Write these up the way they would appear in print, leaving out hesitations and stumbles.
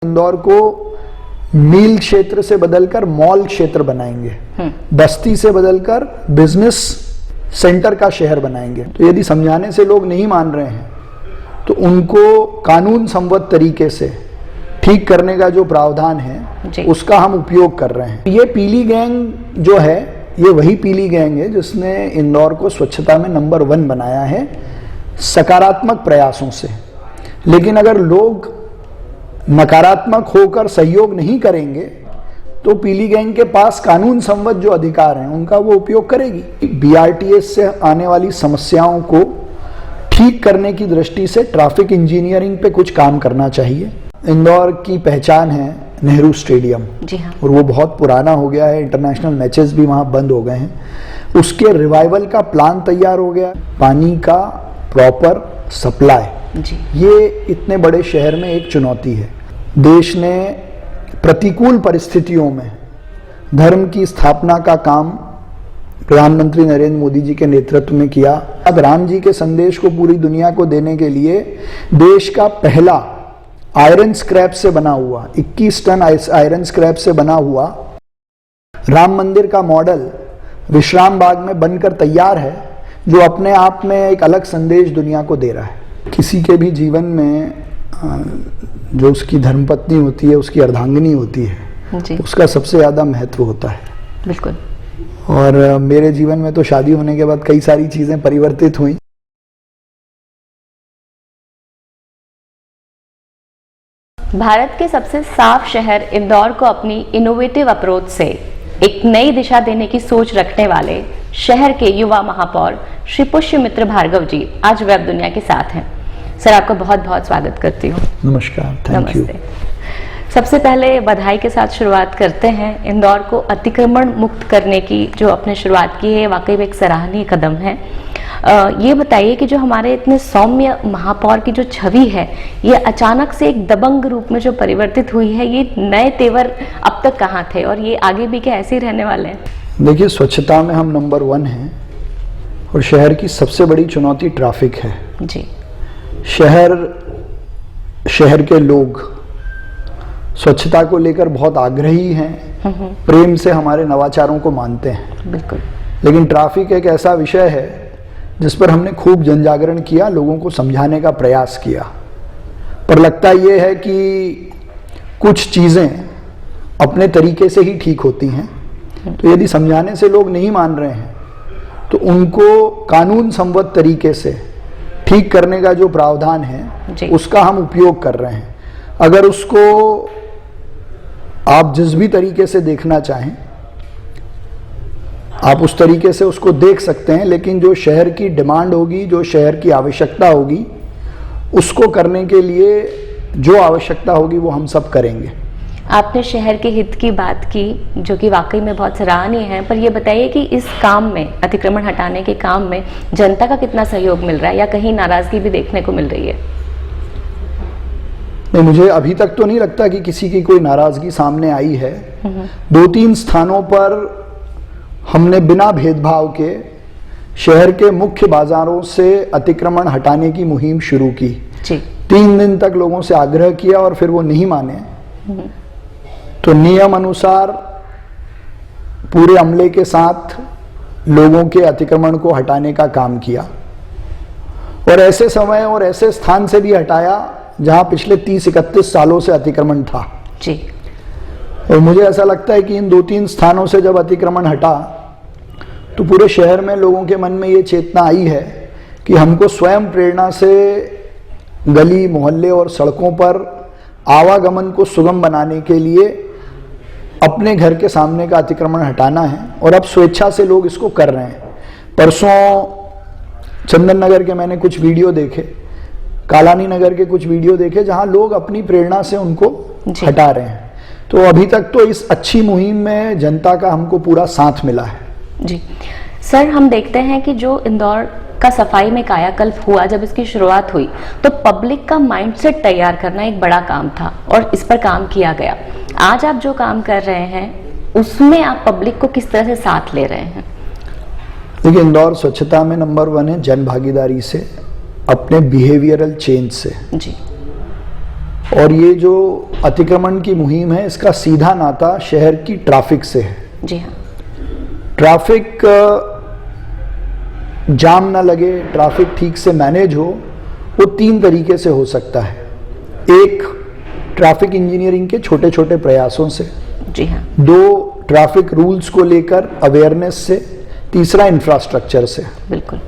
इंदौर को मील क्षेत्र से बदलकर मॉल क्षेत्र बनाएंगे, बस्ती से बदलकर बिजनेस सेंटर का शहर बनाएंगे। तो यदि समझाने से लोग नहीं मान रहे हैं तो उनको कानून सम्मत तरीके से ठीक करने का जो प्रावधान है उसका हम उपयोग कर रहे हैं। ये पीली गैंग जो है, ये वही पीली गैंग है जिसने इंदौर को स्वच्छता में नंबर 1 बनाया है सकारात्मक प्रयासों से। लेकिन अगर लोग नकारात्मक होकर सहयोग नहीं करेंगे तो पीली गैंग के पास कानून सम्मत जो अधिकार हैं उनका वो उपयोग करेगी। बीआरटीएस से आने वाली समस्याओं को ठीक करने की दृष्टि से ट्रैफिक इंजीनियरिंग पे कुछ काम करना चाहिए। इंदौर की पहचान है नेहरू स्टेडियम, जी हाँ, और वो बहुत पुराना हो गया है, इंटरनेशनल मैचेस भी वहाँ बंद हो गए हैं। उसके रिवाइवल का प्लान तैयार हो गया, पानी का प्रॉपर सप्लाई, ये इतने बड़े शहर में एक चुनौती है। देश ने प्रतिकूल परिस्थितियों में धर्म की स्थापना का काम प्रधानमंत्री नरेंद्र मोदी जी के नेतृत्व में किया। अब राम जी के संदेश को पूरी दुनिया को देने के लिए देश का पहला आयरन स्क्रैप से बना हुआ 21 टन आयरन स्क्रैप से बना हुआ राम मंदिर का मॉडल विश्राम बाग में बनकर तैयार है, जो अपने आप में एक अलग संदेश दुनिया को दे रहा है। किसी के भी जीवन में जो उसकी धर्मपत्नी होती है, उसकी अर्धांगिनी होती है, उसका सबसे ज्यादा महत्व होता है। बिल्कुल। और मेरे जीवन में तो शादी होने के बाद कई सारी चीजें परिवर्तित हुई। भारत के सबसे साफ शहर इंदौर को अपनी इनोवेटिव अप्रोच से एक नई दिशा देने की सोच रखने वाले शहर के युवा महापौर श्री पुष्यमित्र भार्गव जी आज वेब दुनिया के साथ हैं। सर, आपका बहुत बहुत स्वागत करती हूँ। नमस्कार, थैंक यू। सबसे पहले बधाई के साथ शुरुआत करते हैं। इंदौर को अतिक्रमण मुक्त करने की जो आपने शुरुआत की है वाकई में एक सराहनीय कदम है। ये बताइए कि जो हमारे इतने सौम्य महापौर की जो छवि है, ये अचानक से एक दबंग रूप में जो परिवर्तित हुई है, ये नए तेवर अब तक कहाँ थे और ये आगे भी क्या ऐसे ही रहने वाले हैं? देखिए, स्वच्छता में हम नंबर 1 हैं और शहर की सबसे बड़ी चुनौती ट्रैफिक है जी। शहर के लोग स्वच्छता को लेकर बहुत आग्रही हैं, प्रेम से हमारे नवाचारों को मानते हैं। बिल्कुल। लेकिन ट्रैफिक एक ऐसा विषय है जिस पर हमने खूब जनजागरण किया, लोगों को समझाने का प्रयास किया, पर लगता यह है कि कुछ चीज़ें अपने तरीके से ही ठीक होती हैं। तो यदि समझाने से लोग नहीं मान रहे हैं तो उनको कानून सम्मत तरीके से ठीक करने का जो प्रावधान है उसका हम उपयोग कर रहे हैं। अगर उसको आप जिस भी तरीके से देखना चाहें आप उस तरीके से उसको देख सकते हैं, लेकिन जो शहर की डिमांड होगी, जो शहर की आवश्यकता होगी, उसको करने के लिए जो आवश्यकता होगी वो हम सब करेंगे। आपने शहर के हित की बात की जो कि वाकई में बहुत सराहनीय है, पर यह बताइए कि इस काम में, अतिक्रमण हटाने के काम में जनता का कितना सहयोग मिल रहा है या कहीं नाराजगी भी देखने को मिल रही है? नहीं, मुझे अभी तक तो नहीं लगता कि किसी की कोई नाराजगी सामने आई है। 2-3 स्थानों पर हमने बिना भेदभाव के शहर के मुख्य बाजारों से अतिक्रमण हटाने की मुहिम शुरू की। 3 दिन तक लोगों से आग्रह किया और फिर वो नहीं माने तो नियम अनुसार पूरे अमले के साथ लोगों के अतिक्रमण को हटाने का काम किया, और ऐसे समय और ऐसे स्थान से भी हटाया जहां पिछले 30-31 सालों से अतिक्रमण था जी। और मुझे ऐसा लगता है कि इन 2-3 स्थानों से जब अतिक्रमण हटा तो पूरे शहर में लोगों के मन में ये चेतना आई है कि हमको स्वयं प्रेरणा से गली मोहल्ले और सड़कों पर आवागमन को सुगम बनाने के लिए अपने घर के सामने का अतिक्रमण हटाना है, और अब स्वेच्छा से लोग इसको कर रहे हैं। परसों चंदन नगर के मैंने कुछ वीडियो देखे, कालानी नगर के कुछ वीडियो देखे जहां लोग अपनी प्रेरणा से उनको हटा रहे हैं। तो अभी तक तो इस अच्छी मुहिम में जनता का हमको पूरा साथ मिला है जी। सर, हम देखते हैं कि जो इंदौर का सफाई में कायाकल्प हुआ, जब इसकी शुरुआत हुई तो पब्लिक का माइंडसेट तैयार करना एक बड़ा काम था और इस पर काम किया गया। आज आप जो काम कर रहे हैं उसमें आप पब्लिक को किस तरह से साथ ले रहे हैं? देखिए, इंदौर स्वच्छता में नंबर 1 है जन भागीदारी से, अपने बिहेवियरल चेंज से। जी। और ये जो अतिक्रमण की मुहिम है, इसका सीधा नाता शहर की ट्रैफिक से है। जी हाँ। ट्रैफिक जाम ना लगे, ट्रैफिक ठीक से मैनेज हो, वो 3 तरीके से हो सकता है। एक, ट्रैफिक इंजीनियरिंग के छोटे छोटे प्रयासों से। जी हाँ। 2, ट्रैफिक रूल्स को लेकर अवेयरनेस से। तीसरा, इंफ्रास्ट्रक्चर से। बिल्कुल।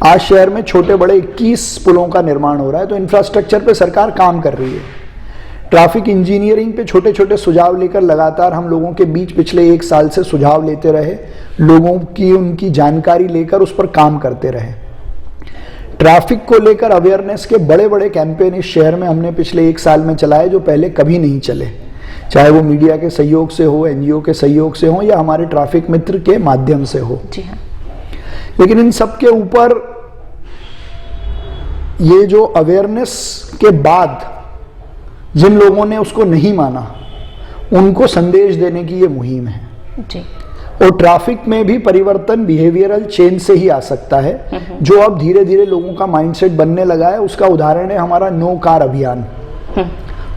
आज शहर में छोटे बड़े 21 पुलों का निर्माण हो रहा है, तो इंफ्रास्ट्रक्चर पे सरकार काम कर रही है। ट्रैफिक इंजीनियरिंग पे छोटे छोटे सुझाव लेकर लगातार हम लोगों के बीच पिछले 1 साल से सुझाव लेते रहे, लोगों की उनकी जानकारी लेकर उस पर काम करते रहे। ट्रैफिक को लेकर अवेयरनेस के बड़े बड़े कैंपेन इस शहर में हमने पिछले 1 साल में चलाए, जो पहले कभी नहीं चले, चाहे वो मीडिया के सहयोग से हो, एनजीओ के सहयोग से हो, या हमारे ट्रैफिक मित्र के माध्यम से हो। जी हाँ। लेकिन इन सब के ऊपर ये जो अवेयरनेस के बाद जिन लोगों ने उसको नहीं माना, उनको संदेश देने की ये मुहिम है। जी। और ट्रैफिक में भी परिवर्तन बिहेवियरल चेंज से ही आ सकता है, जो अब धीरे धीरे लोगों का माइंडसेट बनने लगा है। उसका उदाहरण है हमारा नो कार अभियान,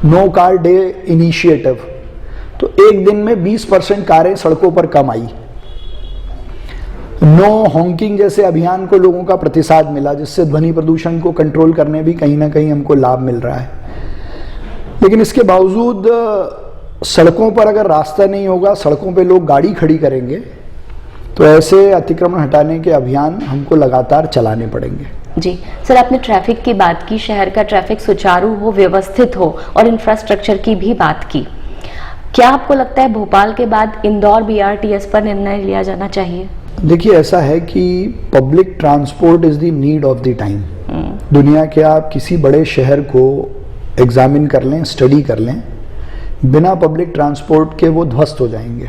नो कार डे इनिशिएटिव। तो एक दिन में 20% कारें सड़कों पर कम आई। नो हॉन्किंग जैसे अभियान को लोगों का प्रतिसाद मिला, जिससे ध्वनि प्रदूषण को कंट्रोल करने भी कहीं ना कहीं हमको लाभ मिल रहा है। लेकिन इसके बावजूद सड़कों पर अगर रास्ता नहीं होगा, सड़कों पे लोग गाड़ी खड़ी करेंगे, तो ऐसे अतिक्रमण हटाने के अभियान हमको लगातार चलाने पड़ेंगे। जी सर, आपने ट्रैफिक की बात की, शहर का ट्रैफिक सुचारू हो, व्यवस्थित हो, और इंफ्रास्ट्रक्चर की भी बात की। क्या आपको लगता है भोपाल के बाद इंदौर बीआरटीएस पर निर्णय लिया जाना चाहिए? देखिए, ऐसा है कि public transport is the need of the time. दुनिया के आप किसी बड़े शहर को एग्जामिन कर लें, स्टडी कर लें, बिना पब्लिक ट्रांसपोर्ट के वो ध्वस्त हो जाएंगे।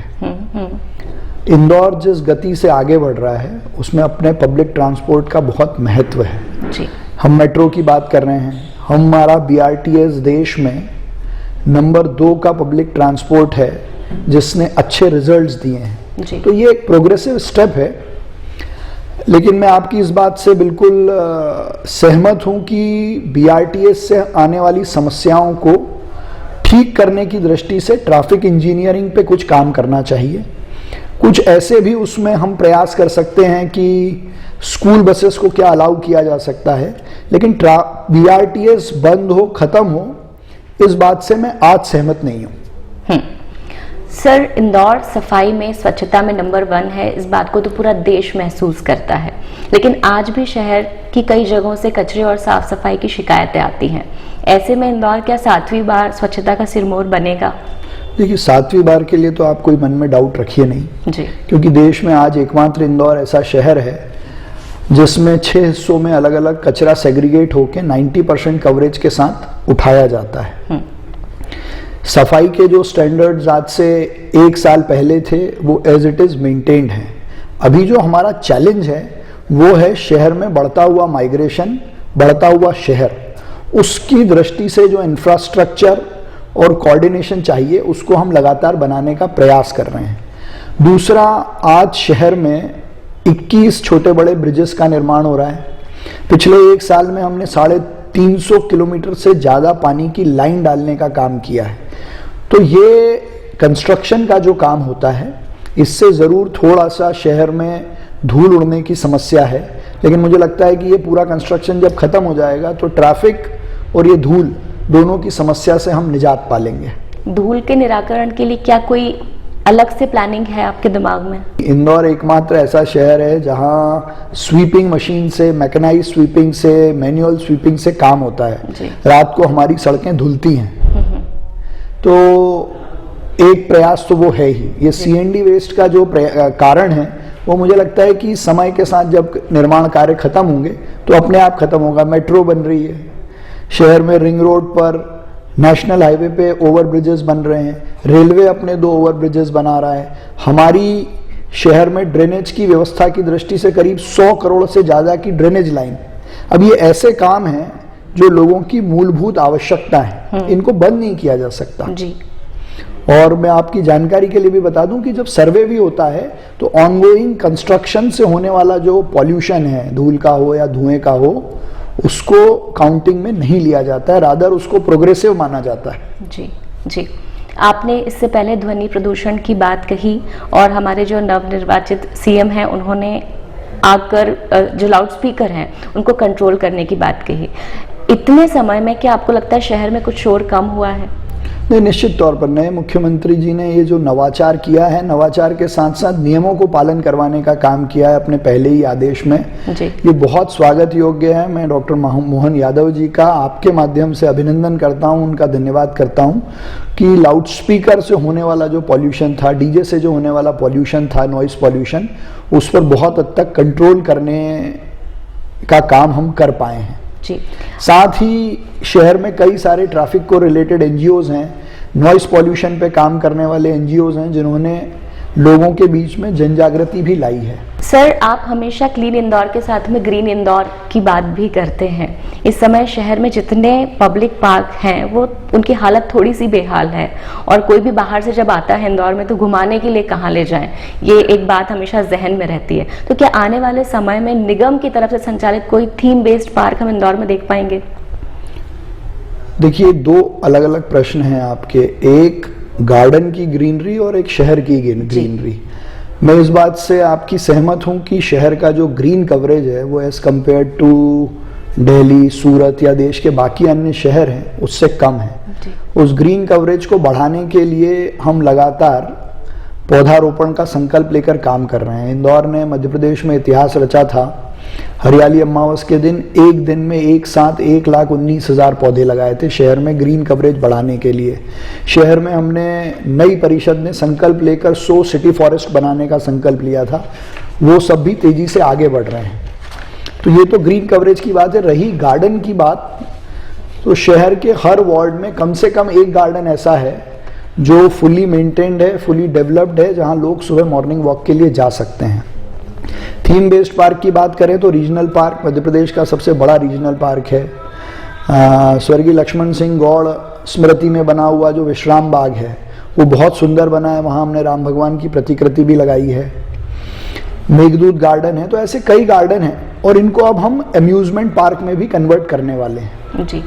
इंदौर जिस गति से आगे बढ़ रहा है, उसमें अपने पब्लिक ट्रांसपोर्ट का बहुत महत्व है। जी। हम मेट्रो की बात कर रहे हैं, हमारा बीआरटीएस देश में नंबर 2 का पब्लिक ट्रांसपोर्ट है, जिसने अच्छे रिजल्ट्स दिए हैं। तो ये एक प्रोग्रेसिव स्टेप है। लेकिन मैं आपकी इस बात से बिल्कुल सहमत हूं कि बीआरटीएस से आने वाली समस्याओं को ठीक करने की दृष्टि से ट्रैफिक इंजीनियरिंग पे कुछ काम करना चाहिए। कुछ ऐसे भी उसमें हम प्रयास कर सकते हैं कि स्कूल बसेस को क्या अलाउ किया जा सकता है, लेकिन बीआरटीएस बंद हो, खत्म हो, इस बात से मैं आज सहमत नहीं हूं। सर, इंदौर सफाई में, स्वच्छता में नंबर 1 है, इस बात को तो पूरा देश महसूस करता है। लेकिन आज भी शहर की कई जगहों से कचरे और साफ सफाई की शिकायतें आती हैं। ऐसे में इंदौर क्या 7वीं बार स्वच्छता का सिरमौर बनेगा? देखिए, 7वीं बार के लिए तो आप कोई मन में डाउट रखिए नहीं जी। क्योंकि देश में आज एकमात्र इंदौर ऐसा शहर है जिसमें 6 हिस्सों में अलग अलग कचरा सेग्रीगेट होकर 90% कवरेज के साथ उठाया जाता है। सफाई के जो स्टैंडर्ड्स आज से 1 साल पहले थे, वो एज इट इज मेंटेन्ड हैं। अभी जो हमारा चैलेंज है वो है शहर में बढ़ता हुआ माइग्रेशन, बढ़ता हुआ शहर। उसकी दृष्टि से जो इंफ्रास्ट्रक्चर और कोऑर्डिनेशन चाहिए, उसको हम लगातार बनाने का प्रयास कर रहे हैं। दूसरा, आज शहर में 21 छोटे बड़े ब्रिजेस का निर्माण हो रहा है। पिछले 1 साल में हमने 350 किलोमीटर से ज़्यादा पानी की लाइन डालने का काम किया है। तो ये कंस्ट्रक्शन का जो काम होता है, इससे ज़रूर थोड़ा सा शहर में धूल उड़ने की समस्या है, लेकिन मुझे लगता है कि ये पूरा कंस्ट्रक्शन जब खत्म हो जाएगा तो ट्रैफिक और ये धूल दोनों की समस्या से हम निजात पा लेंगे। धूल के निराकरण के लिए क्या कोई अलग से प्लानिंग है आपके दिमाग में? इंदौर एकमात्र ऐसा शहर है जहां स्वीपिंग मशीन से, मैकेनाइज स्वीपिंग से, मैनुअल स्वीपिंग से काम होता है। रात को हमारी सड़कें धुलती हैं। तो एक प्रयास तो वो है ही। ये सीएनडी वेस्ट का जो कारण है, वो मुझे लगता है कि समय के साथ जब निर्माण कार्य खत्म होंगे तो अपने आप खत्म होगा। मेट्रो बन रही है शहर में, रिंग रोड पर, नेशनल हाईवे पे ओवर ब्रिजेस बन रहे हैं, रेलवे अपने 2 ओवर ब्रिजेस बना रहा है। हमारी शहर में ड्रेनेज की व्यवस्था की दृष्टि से करीब 100 करोड़ से ज़्यादा की ड्रेनेज लाइन। अब ये ऐसे काम हैं जो लोगों की मूलभूत आवश्यकता है, इनको बंद नहीं किया जा सकता जी। और मैं आपकी जानकारी के लिए भी बता दूं कि जब सर्वे भी होता है तो ऑनगोइंग कंस्ट्रक्शन से होने वाला जो पॉल्यूशन है, धूल का हो या धुएं का हो, उसको काउंटिंग में नहीं लिया जाता है, रादर उसको प्रोग्रेसिव माना जाता है। जी जी, आपने इससे पहले ध्वनि प्रदूषण की बात कही और हमारे जो नवनिर्वाचित सीएम हैं उन्होंने आकर जो लाउड स्पीकर हैं उनको कंट्रोल करने की बात कही। इतने समय में क्या आपको लगता है शहर में कुछ शोर कम हुआ है? नहीं, निश्चित तौर पर नए मुख्यमंत्री जी ने ये जो नवाचार किया है, नवाचार के साथ साथ नियमों को पालन करवाने का काम किया है अपने पहले ही आदेश में जी। ये बहुत स्वागत योग्य है। मैं डॉक्टर मोहन यादव जी का आपके माध्यम से अभिनंदन करता हूं, उनका धन्यवाद करता हूं कि लाउड स्पीकर से होने वाला जो पॉल्यूशन था, डीजे से जो होने वाला पॉल्यूशन था, नॉइस पॉल्यूशन, उस पर बहुत हद तक कंट्रोल करने का काम हम कर पाए हैं। जी। साथ ही शहर में कई सारे ट्रैफिक को रिलेटेड एनजीओज हैं, नॉइस पॉल्यूशन पे काम करने वाले एनजीओज हैं जिन्होंने लोगों के बीच में जन जागृति भी लाई है। सर, आप हमेशा क्लीन इंदौर के साथ में ग्रीन इंदौर की बात भी करते हैं। इस समय शहर में जितने पब्लिक पार्क हैं वो उनकी हालत थोड़ी सी बेहाल है और कोई भी बाहर से जब आता है इंदौर में तो घुमाने के लिए कहाँ ले जाएं, ये एक बात हमेशा जहन में रहती है। तो क्या आने वाले समय में निगम की तरफ से संचालित कोई थीम बेस्ड पार्क हम इंदौर में देख पाएंगे? देखिए, दो अलग अलग प्रश्न हैं आपके, एक गार्डन की ग्रीनरी और एक शहर की ग्रीनरी। मैं इस बात से आपकी सहमत हूं कि शहर का जो ग्रीन कवरेज है वो एज कंपेयर टू दिल्ली, सूरत या देश के बाकी अन्य शहर हैं उससे कम है। उस ग्रीन कवरेज को बढ़ाने के लिए हम लगातार पौधारोपण का संकल्प लेकर काम कर रहे हैं। इंदौर ने मध्य प्रदेश में इतिहास रचा था। हरियाली अमावस के दिन एक दिन में एक साथ 1,19,000 पौधे लगाए थे शहर में ग्रीन कवरेज बढ़ाने के लिए। शहर में हमने नई परिषद ने संकल्प लेकर 100 सिटी फॉरेस्ट बनाने का संकल्प लिया था, वो सब भी तेजी से आगे बढ़ रहे हैं। तो ये तो ग्रीन कवरेज की बात है। रही गार्डन की बात, तो शहर के हर वार्ड में कम से कम एक गार्डन ऐसा है जो फुली मेंटेन्ड है, फुली डेवलप्ड है, जहां लोग सुबह मॉर्निंग वॉक के लिए जा सकते हैं। थीम बेस्ड पार्क की बात करें तो रीजनल पार्क मध्य प्रदेश का सबसे बड़ा रीजनल पार्क है। स्वर्गीय लक्ष्मण सिंह गौड़ स्मृति में बना हुआ जो विश्राम बाग है वो बहुत सुंदर बना है, वहाँ हमने राम भगवान की प्रतिकृति भी लगाई है। मेघदूत गार्डन है, तो ऐसे कई गार्डन हैं और इनको अब हम अम्यूजमेंट पार्क में भी कन्वर्ट करने वाले हैं। जी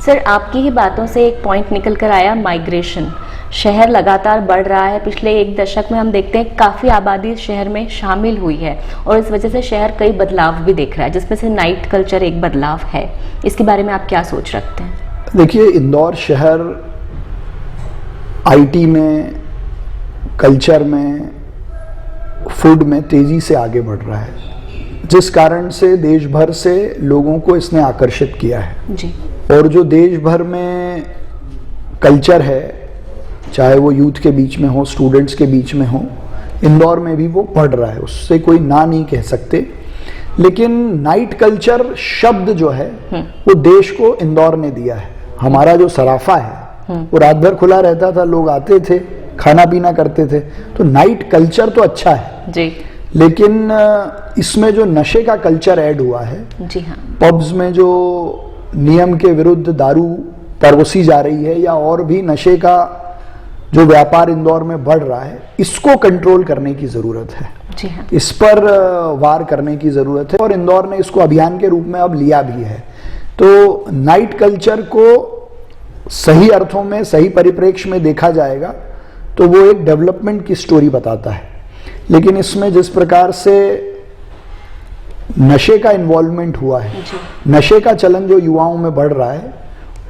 सर, आपकी ही बातों से एक पॉइंट निकल कर आया, माइग्रेशन। शहर लगातार बढ़ रहा है। पिछले एक दशक में हम देखते हैं काफ़ी आबादी शहर में शामिल हुई है और इस वजह से शहर कई बदलाव भी देख रहा है, जिसमें से नाइट कल्चर एक बदलाव है। इसके बारे में आप क्या सोच रखते हैं? देखिए, इंदौर शहर आईटी में, कल्चर में, फूड में तेजी से आगे बढ़ रहा है, जिस कारण से देश भर से लोगों को इसने आकर्षित किया है। जी। और जो देश भर में कल्चर है, चाहे वो यूथ के बीच में हो, स्टूडेंट्स के बीच में हो, इंदौर में भी वो बढ़ रहा है, उससे कोई ना नहीं कह सकते। लेकिन नाइट कल्चर शब्द जो है वो देश को इंदौर ने दिया है। हमारा जो सराफा है वो रात भर खुला रहता था, लोग आते थे, खाना पीना करते थे, तो नाइट कल्चर तो अच्छा है जी। लेकिन इसमें जो नशे का कल्चर ऐड हुआ है, जी हाँ, पब्स में जो नियम के विरुद्ध दारू परोसी जा रही है या और भी नशे का जो व्यापार इंदौर में बढ़ रहा है, इसको कंट्रोल करने की जरूरत है। जी हाँ। इस पर वार करने की जरूरत है और इंदौर ने इसको अभियान के रूप में अब लिया भी है। तो नाइट कल्चर को सही अर्थों में, सही परिप्रेक्ष्य में देखा जाएगा तो वो एक डेवलपमेंट की स्टोरी बताता है। लेकिन इसमें जिस प्रकार से नशे का इन्वॉल्वमेंट हुआ है, नशे का चलन जो युवाओं में बढ़ रहा है,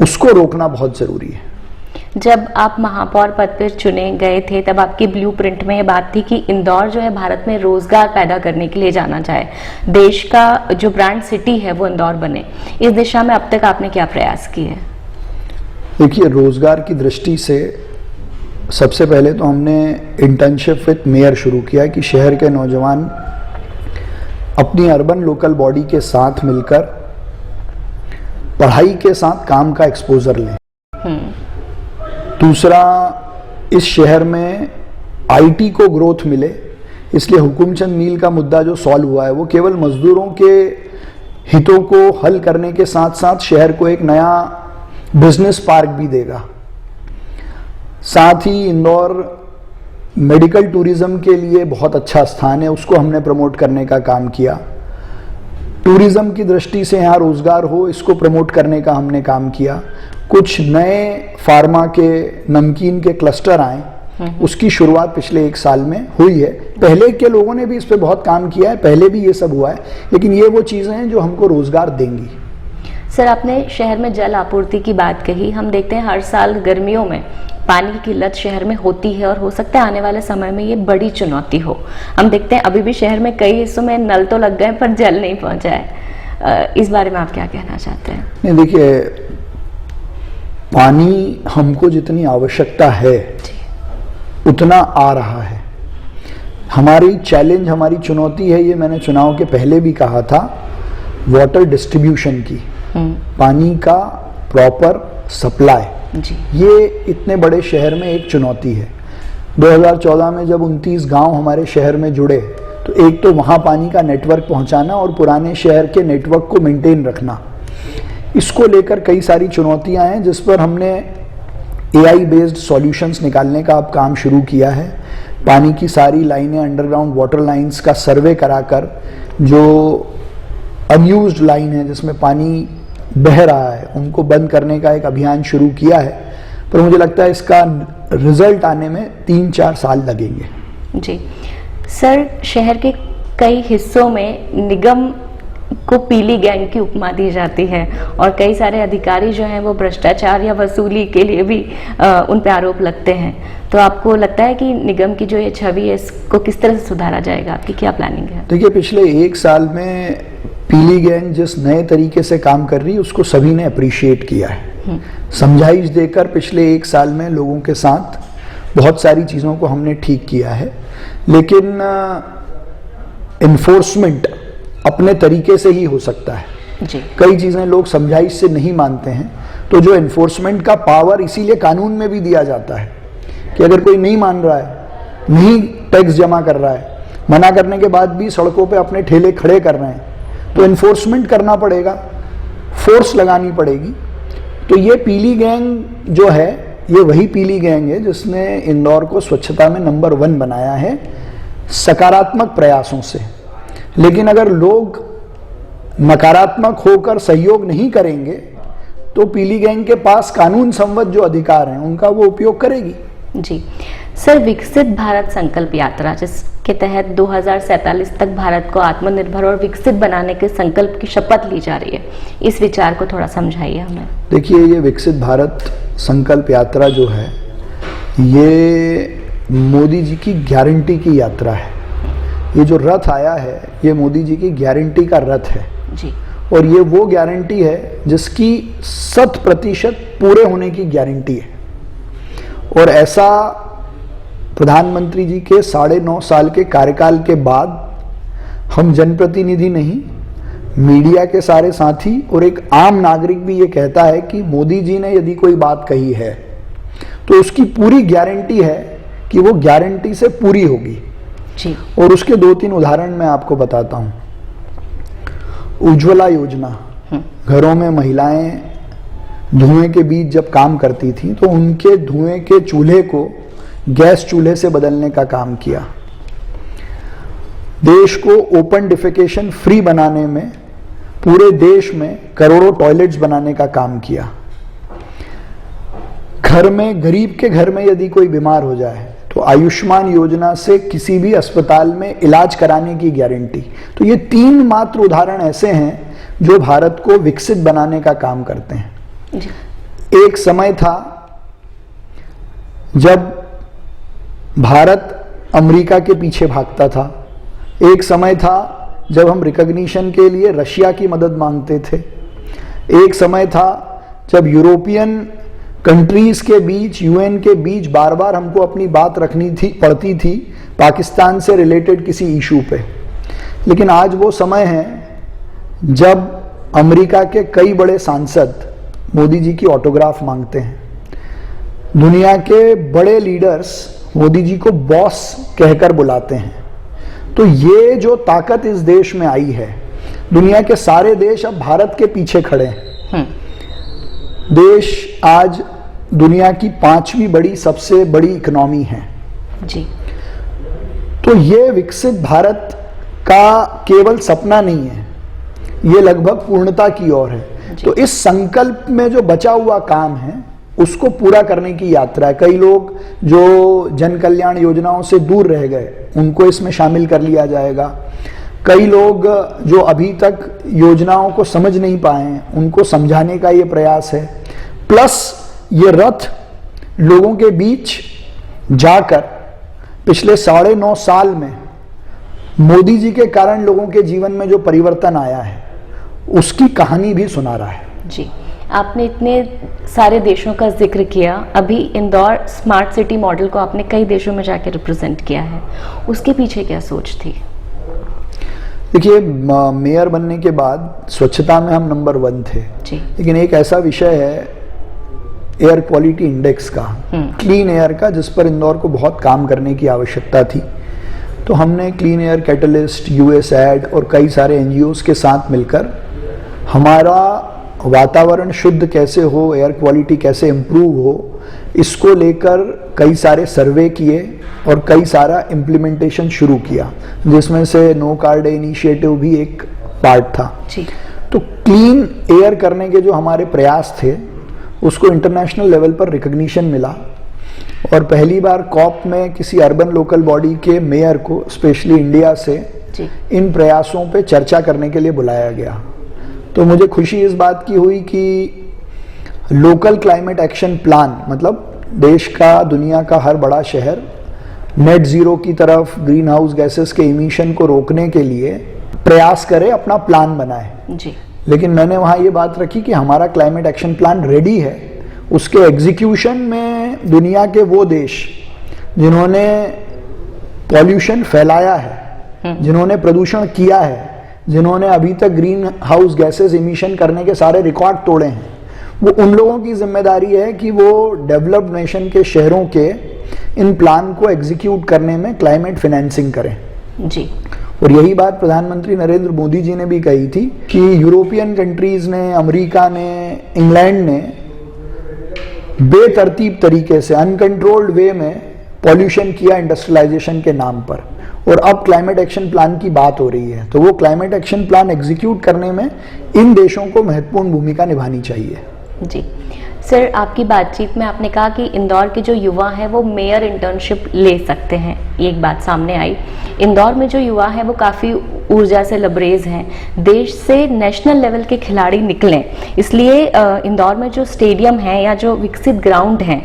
उसको रोकना बहुत जरूरी है। जब आप महापौर पद पर चुने गए थे तब आपकी ब्लूप्रिंट में ये बात थी कि इंदौर जो है भारत में रोजगार पैदा करने के लिए जाना जाए, देश का जो ब्रांड सिटी है वो इंदौर बने। इस दिशा में अब तक आपने क्या प्रयास किए? देखिए, रोजगार की दृष्टि से सबसे पहले तो हमने इंटर्नशिप विद मेयर शुरू किया कि शहर के नौजवान अपनी अर्बन लोकल बॉडी के साथ मिलकर पढ़ाई के साथ काम का एक्सपोजर लें। दूसरा, इस शहर में आईटी को ग्रोथ मिले, इसलिए हुकुमचंद मील का मुद्दा जो सॉल्व हुआ है वो केवल मजदूरों के हितों को हल करने के साथ साथ शहर को एक नया बिजनेस पार्क भी देगा। साथ ही इंदौर मेडिकल टूरिज्म के लिए बहुत अच्छा स्थान है, उसको हमने प्रमोट करने का काम किया। टूरिज्म की दृष्टि से यहाँ रोजगार हो, इसको प्रमोट करने का हमने काम किया। कुछ नए फार्मा के, नमकीन के क्लस्टर आए, उसकी शुरुआत पिछले 1 साल में हुई है। पहले के लोगों ने भी इस पे बहुत काम किया है, पहले भी ये सब हुआ है, लेकिन ये वो चीजें हैं जो हमको रोजगार देंगी। सर, आपने शहर में जल आपूर्ति की बात कही। हम देखते हैं हर साल गर्मियों में पानी की किल्लत शहर में होती है और हो सकता है आने वाले समय में ये बड़ी चुनौती हो। हम देखते हैं अभी भी शहर में कई हिस्सों में नल तो लग गए पर जल नहीं पहुंचा है। इस बारे में आप क्या कहना चाहते हैं? नहीं, देखिए, पानी हमको जितनी आवश्यकता है उतना आ रहा है। हमारी चैलेंज, हमारी चुनौती है, ये मैंने चुनाव के पहले भी कहा था, वाटर डिस्ट्रीब्यूशन की, पानी का प्रॉपर सप्लाई। ये इतने बड़े शहर में एक चुनौती है। 2014 में जब 29 गांव हमारे शहर में जुड़े, तो एक तो वहाँ पानी का नेटवर्क पहुँचाना और पुराने शहर के नेटवर्क को मेंटेन रखना, इसको लेकर कई सारी चुनौतियाँ हैं, जिस पर हमने AI बेस्ड सॉल्यूशंस निकालने का अब काम शुरू किया है। पानी की सारी लाइनें, अंडरग्राउंड वाटर लाइंस का सर्वे कराकर, जो अनयूज्ड लाइन है जिसमें पानी बह रहा है, उनको बंद करने का एक अभियान शुरू किया है। पर मुझे लगता है इसका रिजल्ट आने में 3-4 साल लगेंगे। जी सर, शहर के कई हिस्सों में निगम को पीली गैंग की उपमा दी जाती है और कई सारे अधिकारी जो हैं वो भ्रष्टाचार या वसूली के लिए भी उन पे आरोप लगते हैं। तो आपको लगता है कि निगम की जो ये छवि है, इसको किस तरह से सुधारा जाएगा? आपकी क्या प्लानिंग है? देखिए, पिछले 1 साल में पीली गैंग जिस नए तरीके से काम कर रही है, उसको सभी ने अप्रिशिएट किया है। समझाइश देकर पिछले 1 साल में लोगों के साथ बहुत सारी चीज़ों को हमने ठीक किया है, लेकिन इन्फोर्समेंट अपने तरीके से ही हो सकता है। जी। कई चीज़ें लोग समझाइश से नहीं मानते हैं, तो जो इन्फोर्समेंट का पावर इसीलिए कानून में भी दिया जाता है कि अगर कोई नहीं मान रहा है, नहीं टैक्स जमा कर रहा है, मना करने के बाद भी सड़कों पे अपने ठेले खड़े कर रहे हैं, तो इन्फोर्समेंट करना पड़ेगा, फोर्स लगानी पड़ेगी। तो ये पीली गैंग जो है, ये वही पीली गैंग है जिसने इंदौर को स्वच्छता में नंबर 1 बनाया है, सकारात्मक प्रयासों से। लेकिन अगर लोग नकारात्मक होकर सहयोग नहीं करेंगे, तो पीली गैंग के पास कानून संबद्ध जो अधिकार हैं, उनका वो उपयोग करेगी। जी सर, विकसित भारत संकल्प यात्रा, जिसके तहत 2047 तक भारत को आत्मनिर्भर और विकसित बनाने के संकल्प की शपथ ली जा रही है, इस विचार को थोड़ा समझाइए हमें। देखिए, ये विकसित भारत संकल्प यात्रा जो है, ये मोदी जी की गारंटी की यात्रा है। ये जो रथ आया है, ये मोदी जी की गारंटी का रथ है जी। और ये वो गारंटी है जिसकी 100% पूरे होने की गारंटी है। और ऐसा प्रधानमंत्री जी के 9.5 साल के कार्यकाल के बाद हम जनप्रतिनिधि नहीं, मीडिया के सारे साथी और एक आम नागरिक भी ये कहता है कि मोदी जी ने यदि कोई बात कही है तो उसकी पूरी गारंटी है कि वो गारंटी से पूरी होगी जी। और उसके 2-3 उदाहरण मैं आपको बताता हूँ। उज्ज्वला योजना, घरों में महिलाएं धुएं के बीच जब काम करती थी तो उनके धुएं के चूल्हे को गैस चूल्हे से बदलने का काम किया। देश को ओपन डिफेकेशन फ्री बनाने में पूरे देश में करोड़ों टॉयलेट्स बनाने का काम किया। घर में, गरीब के घर में यदि कोई बीमार हो जाए तो आयुष्मान योजना से किसी भी अस्पताल में इलाज कराने की गारंटी। तो ये 3 मात्र उदाहरण ऐसे हैं जो भारत को विकसित बनाने का काम करते हैं। एक समय था जब भारत अमेरिका के पीछे भागता था, एक समय था जब हम रिकॉग्निशन के लिए रशिया की मदद मांगते थे, एक समय था जब यूरोपियन कंट्रीज के बीच, यूएन के बीच बार बार हमको अपनी बात रखनी पड़ती थी पाकिस्तान से रिलेटेड किसी इशू पे। लेकिन आज वो समय है जब अमेरिका के कई बड़े सांसद मोदी जी की ऑटोग्राफ मांगते हैं। दुनिया के बड़े लीडर्स मोदी जी को बॉस कहकर बुलाते हैं। तो ये जो ताकत इस देश में आई है, दुनिया के सारे देश अब भारत के पीछे खड़े हैं। देश आज दुनिया की 5वीं बड़ी, सबसे बड़ी इकोनॉमी है जी। तो ये विकसित भारत का केवल सपना नहीं है, ये लगभग पूर्णता की ओर है। तो इस संकल्प में जो बचा हुआ काम है उसको पूरा करने की यात्रा है। कई लोग जो जन कल्याण योजनाओं से दूर रह गए उनको इसमें शामिल कर लिया जाएगा। कई लोग जो अभी तक योजनाओं को समझ नहीं पाए हैं उनको समझाने का ये प्रयास है। प्लस ये रथ लोगों के बीच जाकर पिछले 9.5 साल में मोदी जी के कारण लोगों के जीवन में जो परिवर्तन आया है उसकी कहानी भी सुना रहा है। जी, आपने इतने सारे देशों का जिक्र किया, अभी इंदौर स्मार्ट सिटी मॉडल को आपने कई देशों में जाके रिप्रेजेंट किया है, उसके पीछे क्या सोच थी? देखिए, मेयर बनने के बाद स्वच्छता में हम नंबर 1 थे जी। लेकिन एक ऐसा विषय है एयर क्वालिटी इंडेक्स का, क्लीन एयर का, जिस पर इंदौर को बहुत काम करने की आवश्यकता थी। तो हमने क्लीन एयर कैटलिस्ट, यूएसएड और कई सारे एनजीओज के साथ मिलकर हमारा वातावरण शुद्ध कैसे हो, एयर क्वालिटी कैसे इम्प्रूव हो, इसको लेकर कई सारे सर्वे किए और कई सारा इम्प्लीमेंटेशन शुरू किया, जिसमें से नो कार डे इनिशिएटिव भी एक पार्ट था जी। तो क्लीन एयर करने के जो हमारे प्रयास थे उसको इंटरनेशनल लेवल पर रिकग्निशन मिला और पहली बार कॉप में किसी अर्बन लोकल बॉडी के मेयर को स्पेशली इंडिया से जी। इन प्रयासों पे चर्चा करने के लिए बुलाया गया। तो मुझे खुशी इस बात की हुई कि लोकल क्लाइमेट एक्शन प्लान, मतलब देश का, दुनिया का हर बड़ा शहर नेट जीरो की तरफ ग्रीन हाउस गैसेस के इमिशन को रोकने के लिए प्रयास करे, अपना प्लान बनाए जी। लेकिन मैंने वहाँ ये बात रखी कि हमारा क्लाइमेट एक्शन प्लान रेडी है, उसके एग्जीक्यूशन में दुनिया के वो देश जिन्होंने पॉल्यूशन फैलाया है, जिन्होंने प्रदूषण किया है, जिन्होंने अभी तक ग्रीन हाउस गैसेस इमिशन करने के सारे रिकॉर्ड तोड़े हैं, वो उन लोगों की जिम्मेदारी है कि वो डेवलप्ड नेशन के शहरों के इन प्लान को एग्जीक्यूट करने में क्लाइमेट फाइनेंसिंग करें जी। और यही बात प्रधानमंत्री नरेंद्र मोदी जी ने भी कही थी कि यूरोपियन कंट्रीज ने, अमेरिका ने, इंग्लैंड ने बेतरतीब तरीके से अनकंट्रोल्ड वे में पॉल्यूशन किया इंडस्ट्रियलाइजेशन के नाम पर, और अब क्लाइमेट एक्शन प्लान की बात हो रही है। तो वो क्लाइमेट एक्शन प्लान एग्जीक्यूट करने में इन देशों को महत्वपूर्ण भूमिका निभानी चाहिए। जी सर, आपकी बातचीत में आपने कहा कि इंदौर के जो युवा हैं वो मेयर इंटर्नशिप ले सकते हैं, एक बात सामने आई। इंदौर में जो युवा हैं वो काफ़ी ऊर्जा से लबरेज हैं, देश से नेशनल लेवल के खिलाड़ी निकलें, इसलिए इंदौर में जो स्टेडियम है या जो विकसित ग्राउंड हैं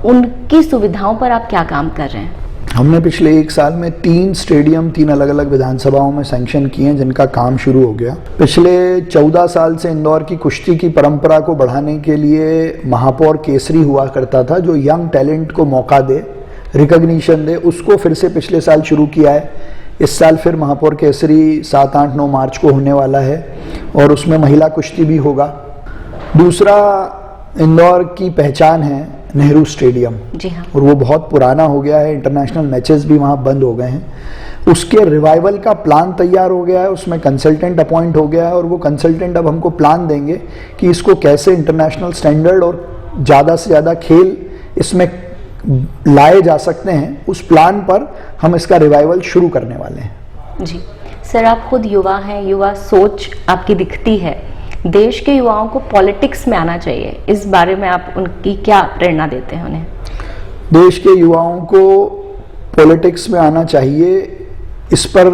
उनकी सुविधाओं पर आप क्या काम कर रहे हैं? हमने पिछले 1 साल में 3 स्टेडियम 3 अलग अलग विधानसभाओं में सैंक्शन किए हैं जिनका काम शुरू हो गया। पिछले 14 साल से इंदौर की कुश्ती की परंपरा को बढ़ाने के लिए महापौर केसरी हुआ करता था, जो यंग टैलेंट को मौका दे, रिकॉग्निशन दे, उसको फिर से पिछले साल शुरू किया है। इस साल फिर महापौर केसरी 7, 8, 9 मार्च को होने वाला है और उसमें महिला कुश्ती भी होगा। दूसरा, इंदौर की पहचान है नेहरू स्टेडियम, जी हाँ। और वो बहुत पुराना हो गया है, इंटरनेशनल मैचेस भी वहाँ बंद हो गए हैं। उसके रिवाइवल का प्लान तैयार हो गया है, उसमें कंसल्टेंट अपॉइंट हो गया है और वो कंसल्टेंट अब हमको प्लान देंगे कि इसको कैसे इंटरनेशनल स्टैंडर्ड और ज़्यादा से ज़्यादा खेल इसमें लाए जा सकते हैं। उस प्लान पर हम इसका रिवाइवल शुरू करने वाले हैं। जी सर, आप खुद युवा हैं, युवा सोच आपकी दिखती है, देश के युवाओं को पॉलिटिक्स में आना चाहिए, इस बारे में आप उनकी क्या प्रेरणा देते हैं उन्हें? देश के युवाओं को पॉलिटिक्स में आना चाहिए, इस पर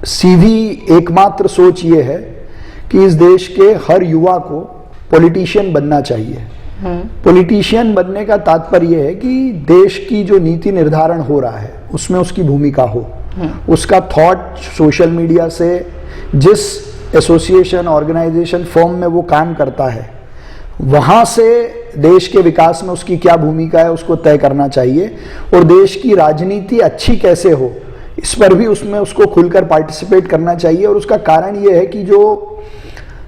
सीधी एकमात्र सोच ये है कि इस देश के हर युवा को पॉलिटिशियन बनना चाहिए। पॉलिटिशियन बनने का तात्पर्य है कि देश की जो नीति निर्धारण हो रहा है उसमें उसकी भूमिका हो, उसका थॉट सोशल मीडिया से, जिस एसोसिएशन, ऑर्गेनाइजेशन, फर्म में वो काम करता है, वहाँ से देश के विकास में उसकी क्या भूमिका है उसको तय करना चाहिए। और देश की राजनीति अच्छी कैसे हो इस पर भी उसमें उसको खुलकर पार्टिसिपेट करना चाहिए। और उसका कारण ये है कि जो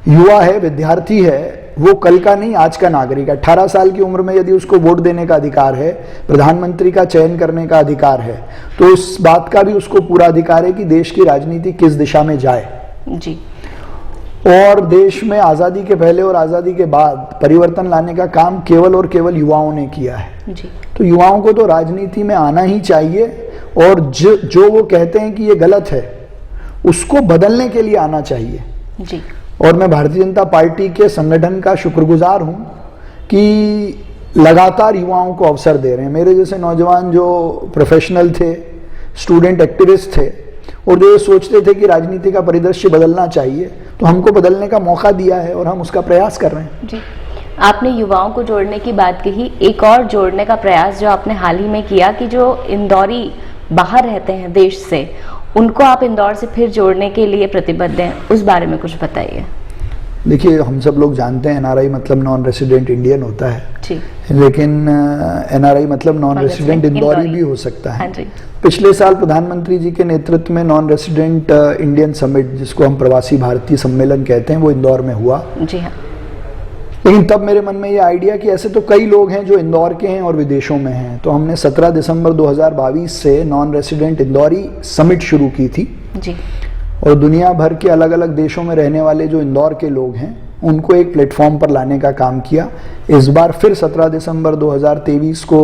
युवा है, विद्यार्थी है, वो कल का नहीं आज का नागरिक है। 18 साल की उम्र में यदि उसको वोट देने का अधिकार है, प्रधानमंत्री का चयन करने का अधिकार है, तो इस बात का भी उसको पूरा अधिकार है कि देश की राजनीति किस दिशा में जाए। जी। और देश में आज़ादी के पहले और आज़ादी के बाद परिवर्तन लाने का काम केवल और केवल युवाओं ने किया है। जी। तो युवाओं को तो राजनीति में आना ही चाहिए और जो वो कहते हैं कि ये गलत है उसको बदलने के लिए आना चाहिए जी। और मैं भारतीय जनता पार्टी के संगठन का शुक्रगुजार हूं कि लगातार युवाओं को अवसर दे रहे हैं। मेरे जैसे नौजवान जो प्रोफेशनल थे, स्टूडेंट एक्टिविस्ट थे और जो ये सोचते थे कि राजनीति का परिदृश्य बदलना चाहिए, तो हमको बदलने का मौका दिया है और हम उसका प्रयास कर रहे हैं। जी, आपने युवाओं को जोड़ने की बात कही, एक और जोड़ने का प्रयास जो आपने हाल ही में किया कि जो इंदौरी बाहर रहते हैं देश से, उनको आप इंदौर से फिर जोड़ने के लिए प्रतिबद्ध हैं, उस बारे में कुछ बताइए। देखिए, हम सब लोग जानते हैं एनआरआई मतलब नॉन रेसिडेंट इंडियन होता है जी। लेकिन एनआरआई मतलब नॉन रेसिडेंट इंदौरी भी हो सकता है। हाँ जी। पिछले साल प्रधानमंत्री जी के नेतृत्व में नॉन रेसिडेंट इंडियन समिट, जिसको हम प्रवासी भारतीय सम्मेलन कहते हैं, वो इंदौर में हुआ। जी हाँ। लेकिन तब मेरे मन में ये आइडिया कि ऐसे तो कई लोग हैं जो इंदौर के हैं और विदेशों में हैं, तो हमने 17 दिसंबर 2022 से नॉन रेसिडेंट इंदौरी समिट शुरू की थी जी। और दुनिया भर के अलग अलग देशों में रहने वाले जो इंदौर के लोग हैं उनको एक प्लेटफॉर्म पर लाने का काम किया। इस बार फिर 17 दिसंबर 2023 को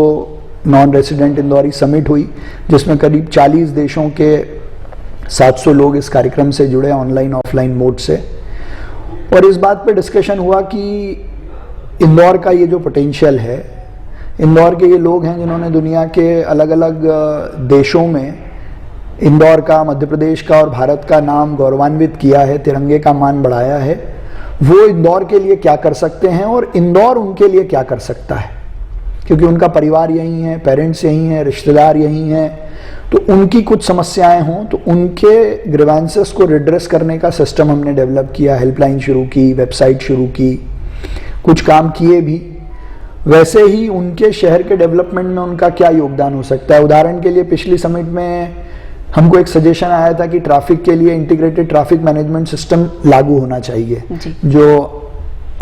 नॉन रेसिडेंट इंदौरी समिट हुई, जिसमें करीब 40 देशों के 700 लोग इस कार्यक्रम से जुड़े ऑनलाइन ऑफलाइन मोड से। और इस बात पे डिस्कशन हुआ कि इंदौर का ये जो पोटेंशियल है, इंदौर के ये लोग हैं जिन्होंने दुनिया के अलग अलग देशों में इंदौर का, मध्य प्रदेश का और भारत का नाम गौरवान्वित किया है, तिरंगे का मान बढ़ाया है, वो इंदौर के लिए क्या कर सकते हैं और इंदौर उनके लिए क्या कर सकता है, क्योंकि उनका परिवार यहीं है, पेरेंट्स यहीं हैं, रिश्तेदार यहीं हैं। तो उनकी कुछ समस्याएं हों तो उनके ग्रीवेंसेस को रिड्रेस करने का सिस्टम हमने डेवलप किया, हेल्पलाइन शुरू की, वेबसाइट शुरू की, कुछ काम किए भी। वैसे ही उनके शहर के डेवलपमेंट में उनका क्या योगदान हो सकता है। उदाहरण के लिए पिछली समिट में हमको एक सजेशन आया था कि ट्रैफिक के लिए इंटीग्रेटेड ट्रैफिक मैनेजमेंट सिस्टम लागू होना चाहिए जो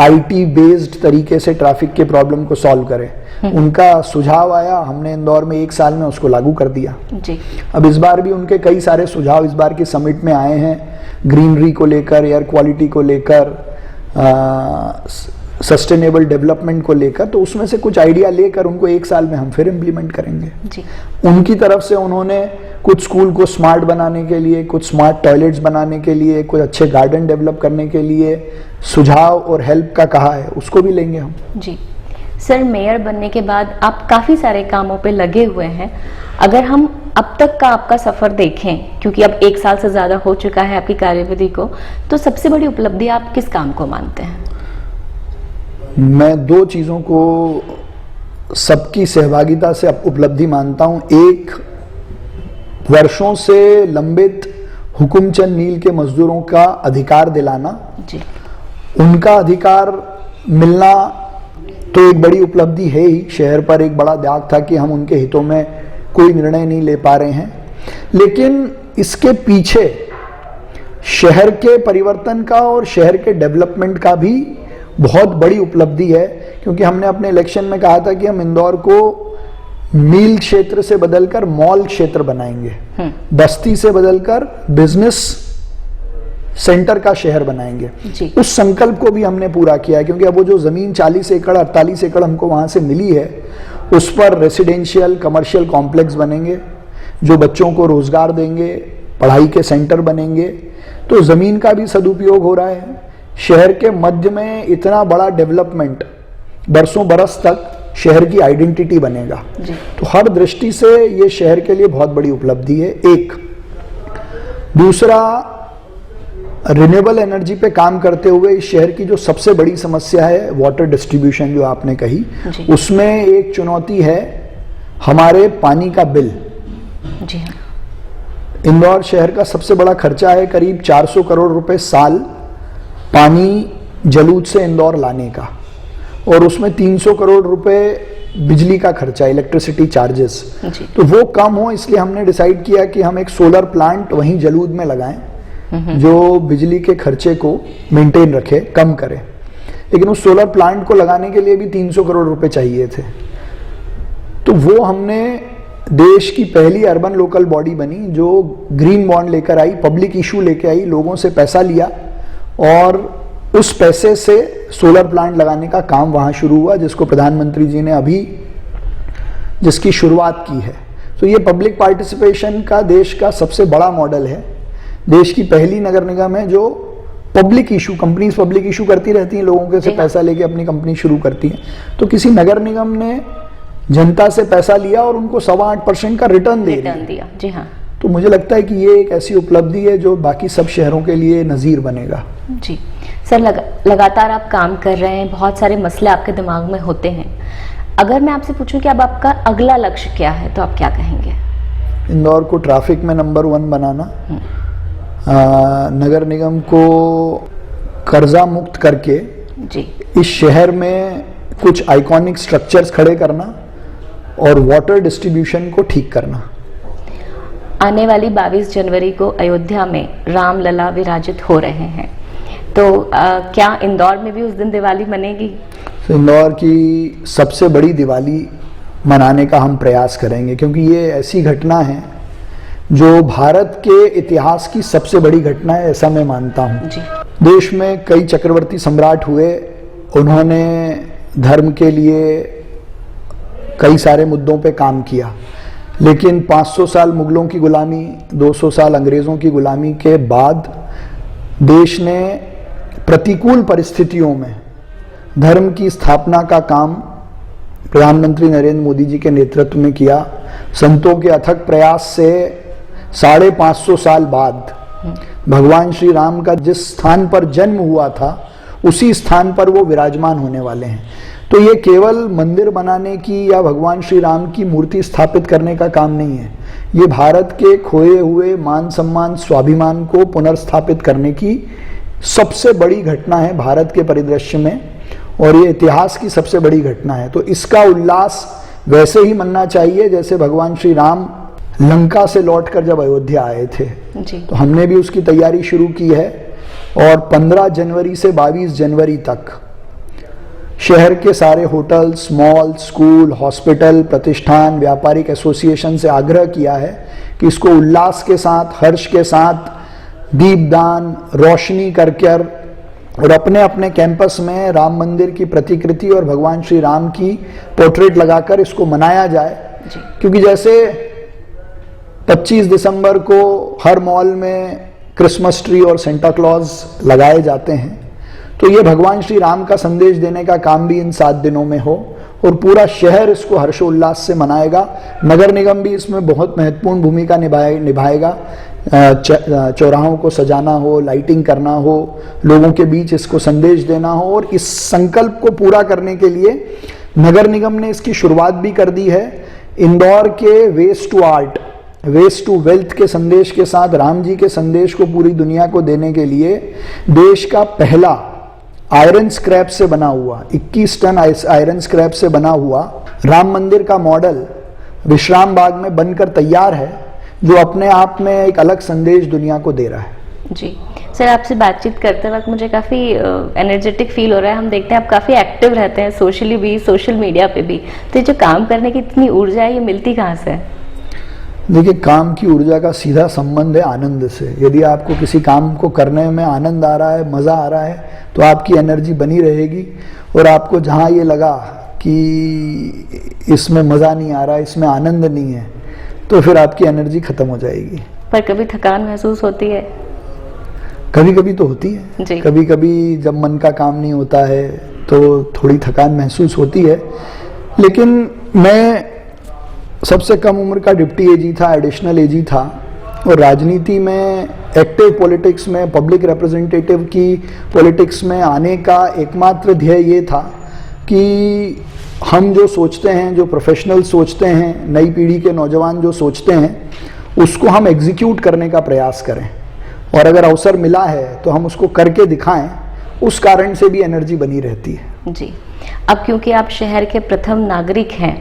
आईटी बेस्ड तरीके से ट्रैफिक के प्रॉब्लम को सॉल्व करे। उनका सुझाव आया, हमने इंदौर में 1 साल में उसको लागू कर दिया जी। अब इस बार भी उनके कई सारे सुझाव इस बार की समिट में आए हैं, ग्रीनरी को लेकर, एयर क्वालिटी को लेकर, सस्टेनेबल डेवलपमेंट को लेकर। तो उसमें से कुछ आइडिया लेकर उनको 1 साल में हम फिर इम्प्लीमेंट करेंगे जी। उनकी तरफ से उन्होंने कुछ स्कूल को स्मार्ट बनाने के लिए, कुछ स्मार्ट टॉयलेट्स बनाने के लिए, कुछ अच्छे गार्डन डेवलप करने के लिए सुझाव और हेल्प का कहा है, उसको भी लेंगे हम जी। सर, मेयर बनने के बाद आप काफ़ी सारे कामों पे लगे हुए हैं। अगर हम अब तक का आपका सफ़र देखें, क्योंकि अब 1 साल से ज़्यादा हो चुका है आपकी कार्यविधि को, तो सबसे बड़ी उपलब्धि आप किस काम को मानते हैं? मैं 2 चीज़ों को सबकी सहभागिता से उपलब्धि मानता हूँ। एक, वर्षों से लंबित हुकुमचंद नील के मजदूरों का अधिकार दिलाना जी। उनका अधिकार मिलना तो एक बड़ी उपलब्धि है ही। शहर पर एक बड़ा दाग था कि हम उनके हितों में कोई निर्णय नहीं ले पा रहे हैं, लेकिन इसके पीछे शहर के परिवर्तन का और शहर के डेवलपमेंट का भी बहुत बड़ी उपलब्धि है, क्योंकि हमने अपने इलेक्शन में कहा था कि हम इंदौर को मील क्षेत्र से बदलकर मॉल क्षेत्र बनाएंगे, बस्ती से बदलकर बिजनेस सेंटर का शहर बनाएंगे जी। उस संकल्प को भी हमने पूरा किया, क्योंकि अब वो जो जमीन 40 एकड़ 48 एकड़ हमको वहां से मिली है, उस पर रेसिडेंशियल कमर्शियल कॉम्प्लेक्स बनेंगे जो बच्चों को रोजगार देंगे, पढ़ाई के सेंटर बनेंगे। तो जमीन का भी सदुपयोग हो रहा है। शहर के मध्य में इतना बड़ा डेवलपमेंट, बरसों बरस तक शहर की आइडेंटिटी बनेगा जी। तो हर दृष्टि से ये शहर के लिए बहुत बड़ी उपलब्धि है। एक, दूसरा, रिन्यूएबल एनर्जी पे काम करते हुए इस शहर की जो सबसे बड़ी समस्या है वाटर डिस्ट्रीब्यूशन, जो आपने कही, उसमें एक चुनौती है हमारे पानी का बिल जी। इंदौर शहर का सबसे बड़ा खर्चा है करीब 400 करोड़ रुपए साल पानी जलूद से इंदौर लाने का, और उसमें 300 करोड़ रुपए बिजली का खर्चा, इलेक्ट्रिसिटी चार्जेस। तो वो कम हो, इसलिए हमने डिसाइड किया कि हम एक सोलर प्लांट वहीं जलूद में लगाएं जो बिजली के खर्चे को मेंटेन रखे, कम करे। लेकिन उस सोलर प्लांट को लगाने के लिए भी 300 करोड़ रुपए चाहिए थे। तो वो हमने देश की पहली अर्बन लोकल बॉडी बनी जो ग्रीन बॉन्ड लेकर आई, पब्लिक इशू लेके आई, लोगों से पैसा लिया और उस पैसे से सोलर प्लांट लगाने का काम वहां शुरू हुआ, जिसको प्रधानमंत्री जी ने अभी जिसकी शुरुआत की है। तो ये पब्लिक पार्टिसिपेशन का देश का सबसे बड़ा मॉडल है, देश की पहली नगर निगम है जो public issue, companies public issue करती रहती हैं, लोगों के से पैसा लेके अपनी कंपनी शुरू करती हैं। तो किसी नगर निगम ने जनता से पैसा लिया और उनको 8.25% का रिटर्न दिया। जी हाँ। तो मुझे लगता है कि ये एक ऐसी उपलब्धि है जो बाकी सब शहरों के लिए नजीर बनेगा। जी सर, लगातार आप काम कर रहे हैं, बहुत सारे मसले आपके दिमाग में होते हैं। अगर मैं आपसे पूछूं कि अब आपका अगला लक्ष्य क्या है, तो आप क्या कहेंगे? इंदौर को ट्रैफिक में नंबर 1 बनाना, नगर निगम को कर्जा मुक्त करके जी इस शहर में कुछ आइकॉनिक स्ट्रक्चर्स खड़े करना और वाटर डिस्ट्रीब्यूशन को ठीक करना। आने वाली 22 जनवरी को अयोध्या में रामलला विराजित हो रहे हैं, तो क्या इंदौर में भी उस दिन दिवाली मनेगी? तो इंदौर की सबसे बड़ी दिवाली मनाने का हम प्रयास करेंगे, क्योंकि ये ऐसी घटना है जो भारत के इतिहास की सबसे बड़ी घटना है, ऐसा मैं मानता हूँ। जी। देश में कई चक्रवर्ती सम्राट हुए, उन्होंने धर्म के लिए कई सारे मुद्दों पे काम किया, लेकिन 500 साल मुगलों की गुलामी, 200 साल अंग्रेज़ों की गुलामी के बाद देश ने प्रतिकूल परिस्थितियों में धर्म की स्थापना का काम प्रधानमंत्री नरेंद्र मोदी जी के नेतृत्व में किया। संतों के अथक प्रयास से 550 साल बाद भगवान श्री राम का जिस स्थान पर जन्म हुआ था, उसी स्थान पर वो विराजमान होने वाले हैं। तो ये केवल मंदिर बनाने की या भगवान श्री राम की मूर्ति स्थापित करने का काम नहीं है, ये भारत के खोए हुए मान सम्मान स्वाभिमान को पुनर्स्थापित करने की सबसे बड़ी घटना है भारत के परिदृश्य में, और ये इतिहास की सबसे बड़ी घटना है। तो इसका उल्लास वैसे ही मनना चाहिए जैसे भगवान श्री राम लंका से लौटकर जब अयोध्या आए थे। जी। तो हमने भी उसकी तैयारी शुरू की है, और 15 जनवरी से 22 जनवरी तक शहर के सारे होटल्स, मॉल, स्कूल, हॉस्पिटल, प्रतिष्ठान, व्यापारिक एसोसिएशन से आग्रह किया है कि इसको उल्लास के साथ, हर्ष के साथ, दीपदान, रोशनी कर और अपने अपने कैंपस में राम मंदिर की प्रतिकृति और भगवान श्री राम की पोर्ट्रेट लगाकर इसको मनाया जाए। जी। क्योंकि जैसे 25 दिसंबर को हर मॉल में क्रिसमस ट्री और सेंटा क्लॉज लगाए जाते हैं, तो ये भगवान श्री राम का संदेश देने का काम भी इन 7 दिनों में हो, और पूरा शहर इसको हर्षोल्लास से मनाएगा। नगर निगम भी इसमें बहुत महत्वपूर्ण भूमिका निभाएगा। चौराहों को सजाना हो, लाइटिंग करना हो, लोगों के बीच इसको संदेश देना हो, और इस संकल्प को पूरा करने के लिए नगर निगम ने इसकी शुरुआत भी कर दी है। इंदौर के waste to art, waste to wealth के संदेश के साथ राम जी के संदेश को पूरी दुनिया को देने के लिए देश का पहला आयरन स्क्रैप से बना हुआ 21 टन आयरन स्क्रैप से बना हुआ राम मंदिर का मॉडल विश्राम बाग में बनकर तैयार है, जो अपने आप में एक अलग संदेश दुनिया को दे रहा है। जी सर, आपसे बातचीत करते वक्त मुझे काफ़ी एनर्जेटिक फील हो रहा है। हम देखते हैं आप काफ़ी एक्टिव रहते हैं, सोशली भी, सोशल मीडिया पे भी। तो ये जो काम करने की इतनी ऊर्जा है, ये मिलती कहाँ से है? देखिए, काम की ऊर्जा का सीधा संबंध है आनंद से। यदि आपको किसी काम को करने में आनंद आ रहा है, मज़ा आ रहा है, तो आपकी एनर्जी बनी रहेगी। और आपको जहाँ ये लगा कि इसमें मज़ा नहीं आ रहा, इसमें आनंद नहीं है, तो फिर आपकी एनर्जी खत्म हो जाएगी। पर कभी थकान महसूस होती है? कभी कभी तो होती है जी। कभी कभी जब मन का काम नहीं होता है तो थोड़ी थकान महसूस होती है। लेकिन मैं सबसे कम उम्र का डिप्टी एजी था, एडिशनल एजी था, और राजनीति में, एक्टिव पॉलिटिक्स में, पब्लिक रिप्रेजेंटेटिव की पॉलिटिक्स में आने का एकमात्र ध्येय ये था कि हम जो सोचते हैं, जो प्रोफेशनल सोचते हैं, नई पीढ़ी के नौजवान जो सोचते हैं, उसको हम एग्जीक्यूट करने का प्रयास करें, और अगर अवसर मिला है तो हम उसको करके दिखाएं। उस कारण से भी एनर्जी बनी रहती है। जी। अब क्योंकि आप शहर के प्रथम नागरिक हैं,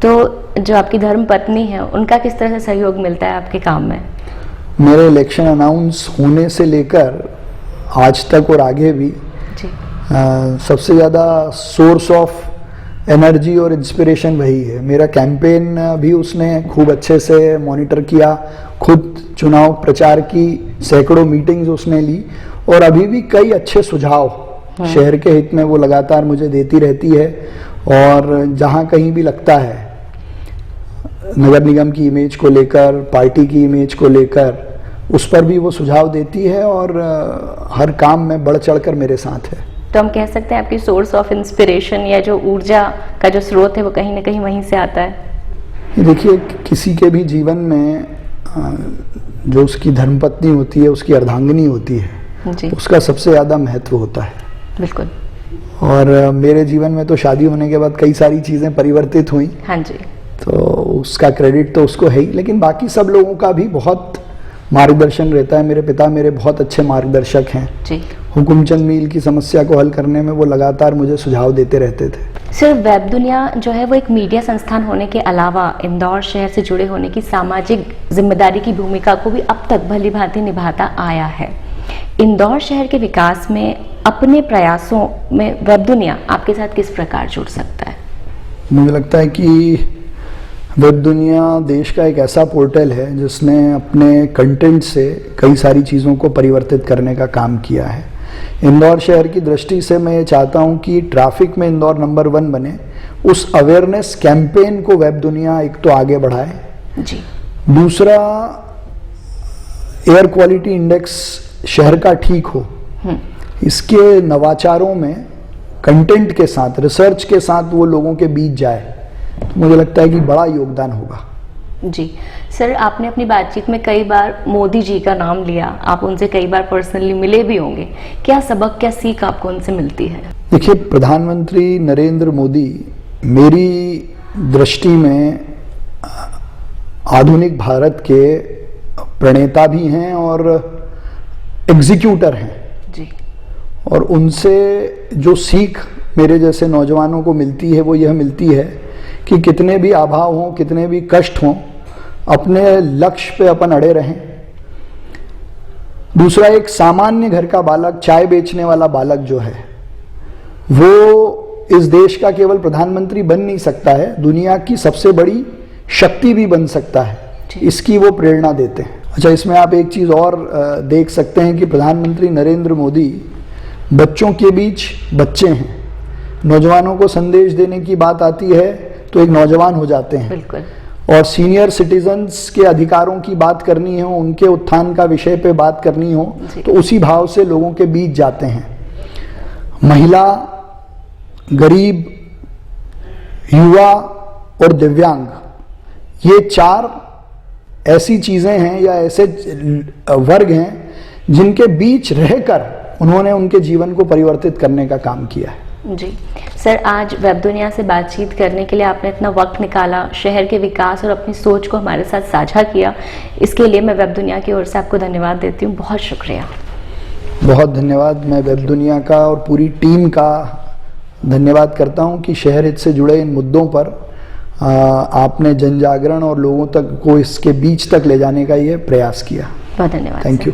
तो जो आपकी धर्म पत्नी है, उनका किस तरह से सहयोग मिलता है आपके काम में? मेरे इलेक्शन अनाउंस होने से लेकर आज तक और आगे भी जी। सबसे ज़्यादा सोर्स ऑफ एनर्जी और इंस्पिरेशन वही है। मेरा कैंपेन भी उसने खूब अच्छे से मॉनिटर किया, खुद चुनाव प्रचार की सैकड़ों मीटिंग्स उसने ली, और अभी भी कई अच्छे सुझाव शहर के हित में वो लगातार मुझे देती रहती है। और जहाँ कहीं भी लगता है नगर निगम की इमेज को लेकर, पार्टी की इमेज को लेकर, उस पर भी वो सुझाव देती है और हर काम में बढ़ चढ़कर मेरे साथ है। तो हम कह सकते हैं आपकी सोर्स ऑफ इंस्पिरेशन या जो ऊर्जा का जो स्रोत है वो कहीं ना कहीं वहीं से आता है। देखिए, किसी के भी जीवन में जो उसकी धर्मपत्नी होती है, उसकी अर्धांगिनी होती है जी। उसका सबसे ज़्यादा महत्व होता है। बिल्कुल। और मेरे जीवन में तो शादी होने के बाद कई सारी चीज़ें परिवर्तित हुई। हाँ जी। तो उसका क्रेडिट तो उसको है ही, लेकिन बाकी सब लोगों का भी बहुत मार्गदर्शन रहता है। मेरे पिता मेरे बहुत अच्छे मार्गदर्शक हैं जी। हुकुमचंद मील की समस्या को हल करने में वो लगातार मुझे सुझाव देते रहते थे। सर, वेब दुनिया जो है वो एक मीडिया संस्थान होने के अलावा इंदौर शहर से जुड़े होने की सामाजिक जिम्मेदारी की भूमिका को भी अब तक भली भांति निभाता आया है। इंदौर शहर के विकास में अपने प्रयासों में वेब दुनिया आपके साथ किस प्रकार जुड़ सकता है? मुझे लगता है कि वेब दुनिया देश का एक ऐसा पोर्टल है जिसने अपने कंटेंट से कई सारी चीज़ों को परिवर्तित करने का काम किया है। इंदौर शहर की दृष्टि से मैं ये चाहता हूँ कि ट्रैफिक में इंदौर नंबर 1 बने। उस अवेयरनेस कैंपेन को वेब दुनिया एक तो आगे बढ़ाए जी। दूसरा, एयर क्वालिटी इंडेक्स शहर का ठीक हो, इसके नवाचारों में कंटेंट के साथ, रिसर्च के साथ वो लोगों के बीच जाए, तो मुझे लगता है कि बड़ा योगदान होगा। जी सर, आपने अपनी बातचीत में कई बार मोदी जी का नाम लिया, आप उनसे कई बार पर्सनली मिले भी होंगे। क्या सबक, क्या सीख आपको उनसे मिलती है? देखिए, प्रधानमंत्री नरेंद्र मोदी मेरी दृष्टि में आधुनिक भारत के प्रणेता भी हैं और एग्जीक्यूटर हैं जी। और उनसे जो सीख मेरे जैसे नौजवानों को मिलती है वो यह मिलती है कि कितने भी अभाव हों, कितने भी कष्ट हों, अपने लक्ष्य पे अपन अड़े रहें। दूसरा, एक सामान्य घर का बालक, चाय बेचने वाला बालक जो है, वो इस देश का केवल प्रधानमंत्री बन नहीं सकता है, दुनिया की सबसे बड़ी शक्ति भी बन सकता है। इसकी वो प्रेरणा देते हैं। अच्छा, इसमें आप एक चीज़ और देख सकते हैं कि प्रधानमंत्री नरेंद्र मोदी बच्चों के बीच बच्चे हैं। नौजवानों को संदेश देने की बात आती है तो एक नौजवान हो जाते हैं। बिल्कुल। और सीनियर सिटीजन्स के अधिकारों की बात करनी हो, उनके उत्थान का विषय पे बात करनी हो, तो उसी भाव से लोगों के बीच जाते हैं। महिला, गरीब, युवा और दिव्यांग, ये 4 ऐसी चीजें हैं या ऐसे वर्ग हैं जिनके बीच रहकर उन्होंने उनके जीवन को परिवर्तित करने का काम किया है। जी सर, आज वेब दुनिया से बातचीत करने के लिए आपने इतना वक्त निकाला, शहर के विकास और अपनी सोच को हमारे साथ साझा किया, इसके लिए मैं वेब दुनिया की ओर से आपको धन्यवाद देती हूँ। बहुत शुक्रिया। बहुत धन्यवाद। मैं वेब दुनिया का और पूरी टीम का धन्यवाद करता हूँ कि शहर हित से जुड़े इन मुद्दों पर आपने जन जागरण और लोगों तक को इसके बीच तक ले जाने का ये प्रयास किया। बहुत धन्यवाद। Thank you.